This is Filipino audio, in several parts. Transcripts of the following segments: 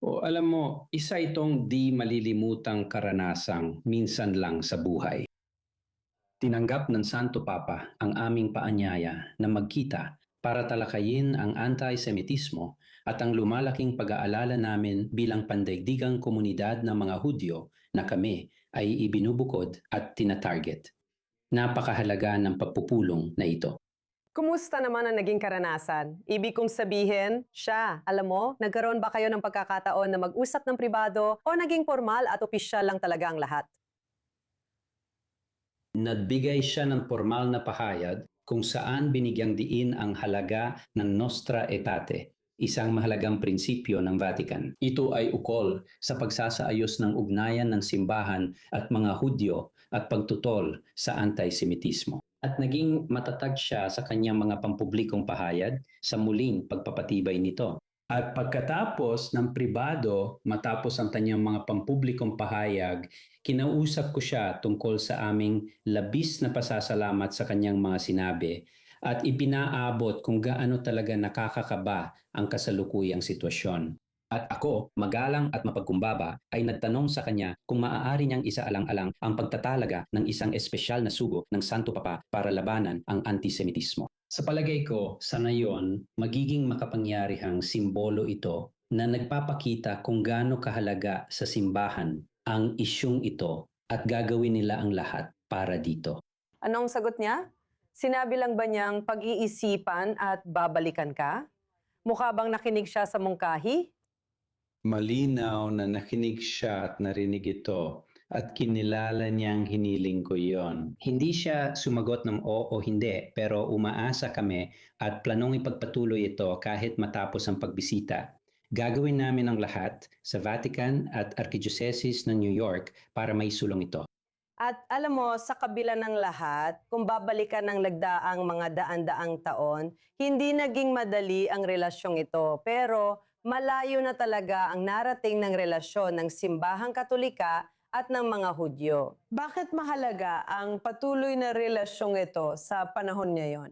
O alam mo, isa itong di malilimutang karanasang minsan lang sa buhay. Tinanggap ng Santo Papa ang aming paanyaya na magkita para talakayin ang anti-Semitismo at ang lumalaking pag-aalala namin bilang pandaigdigang komunidad ng mga Hudyo na kami ay ibinubukod at tinatarget. Napakahalaga ng pagpupulong na ito. Kumusta naman ang naging karanasan? Ibig kong sabihin, alam mo, nagkaroon ba kayo ng pagkakataon na mag-usap ng pribado o naging formal at opisyal lang talaga ang lahat? Nagbigay siya ng formal na pahayag kung saan binigyang diin ang halaga ng Nostra Aetate, isang mahalagang prinsipyo ng Vatican. Ito ay ukol sa pagsasaayos ng ugnayan ng simbahan at mga Hudyo at pagtutol sa anti-Semitismo. At naging matatag siya sa kanyang mga pampublikong pahayag sa muling pagpapatibay nito. At pagkatapos ng pribado, matapos ang kanyang mga pampublikong pahayag, kinausap ko siya tungkol sa aming labis na pasasalamat sa kanyang mga sinabi at ipinaabot kung gaano talaga nakakakaba ang kasalukuyang sitwasyon. At ako, magalang at mapagkumbaba, ay nagtanong sa kanya kung maaari niyang isaalang-alang ang pagtatalaga ng isang espesyal na sugo ng Santo Papa para labanan ang antisemitismo. Sa palagay ko, sa ngayon, magiging makapangyarihang simbolo ito na nagpapakita kung gaano kahalaga sa simbahan ang isyung ito at gagawin nila ang lahat para dito. Anong sagot niya? Sinabi lang ba niyang pag-iisipan at babalikan ka? Mukha bang nakinig siya sa mungkahi? Malinaw na nakinig siya at narinig ito at kinilala niyang hiniling ko yon. Hindi siya sumagot ng oo o hindi, pero umaasa kami at planong ipagpatuloy ito kahit matapos ang pagbisita. Gagawin namin ang lahat sa Vatican at Archdiocese ng New York para maisulong ito. At alam mo, sa kabila ng lahat, kung babalikan ng lagdaang mga daan-daang taon, hindi naging madali ang relasyong ito. Pero malayo na talaga ang narating ng relasyon ng simbahang Katolika at ng mga Hudyo. Bakit mahalaga ang patuloy na relasyong ito sa panahon ngayon?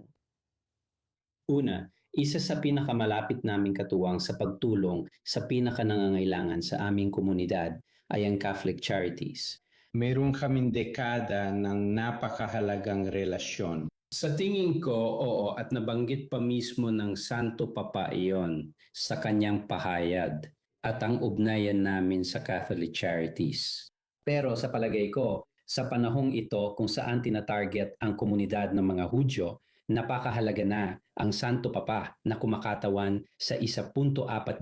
Una, isa sa pinakamalapit naming katuwang sa pagtulong sa pinakanangangailangan sa aming komunidad ay ang Catholic Charities. Meron kaming dekada ng napakahalagang relasyon. Sa tingin ko, oo, at nabanggit pa mismo ng Santo Papa iyon sa kanyang pahayag at ang ugnayan namin sa Catholic Charities. Pero sa palagay ko, sa panahong ito kung saan tinatarget ang komunidad ng mga Hudyo, napakahalaga na ang Santo Papa na kumakatawan sa 1.4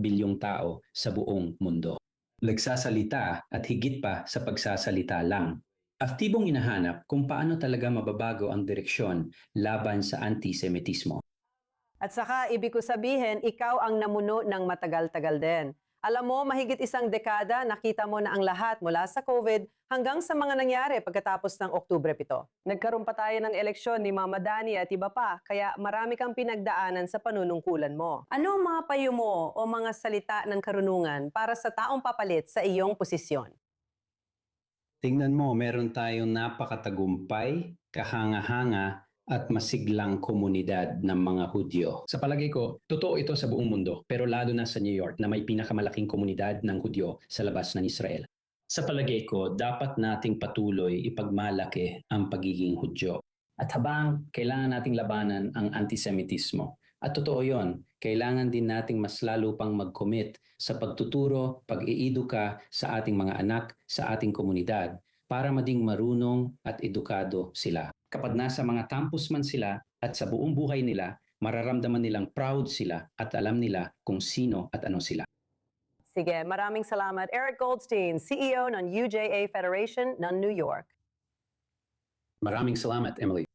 bilyong tao sa buong mundo. Nagsasalita at higit pa sa pagsasalita lang. Aktibong hinahanap kung paano talaga mababago ang direksyon laban sa antisemitismo. At saka, ibig ko sabihin, ikaw ang namuno ng matagal-tagal din. Alam mo, mahigit isang dekada, nakita mo na ang lahat mula sa COVID hanggang sa mga nangyari pagkatapos ng Oktubre 7. Nagkaroon pa tayo ng eleksyon ni Mama Dani at iba pa, kaya marami kang pinagdaanan sa panunungkulan mo. Ano ang mga payo mo o mga salita ng karunungan para sa taong papalit sa iyong posisyon? Tingnan mo, meron tayong napakatagumpay, kahanga-hanga, at masiglang komunidad ng mga Hudyo. Sa palagay ko, totoo ito sa buong mundo, pero lalo na sa New York na may pinakamalaking komunidad ng Hudyo sa labas ng Israel. Sa palagay ko, dapat nating patuloy ipagmalaki ang pagiging Hudyo. At habang kailangan nating labanan ang antisemitismo, at totoo yon, kailangan din nating mas lalo pang mag-commit sa pagtuturo, pag-iiduka sa ating mga anak, sa ating komunidad, para maging marunong at edukado sila. Kapag nasa mga campus man sila at sa buong buhay nila, mararamdaman nilang proud sila at alam nila kung sino at ano sila. Sige, maraming salamat. Eric Goldstein, CEO ng UJA Federation ng New York. Maraming salamat, Emily.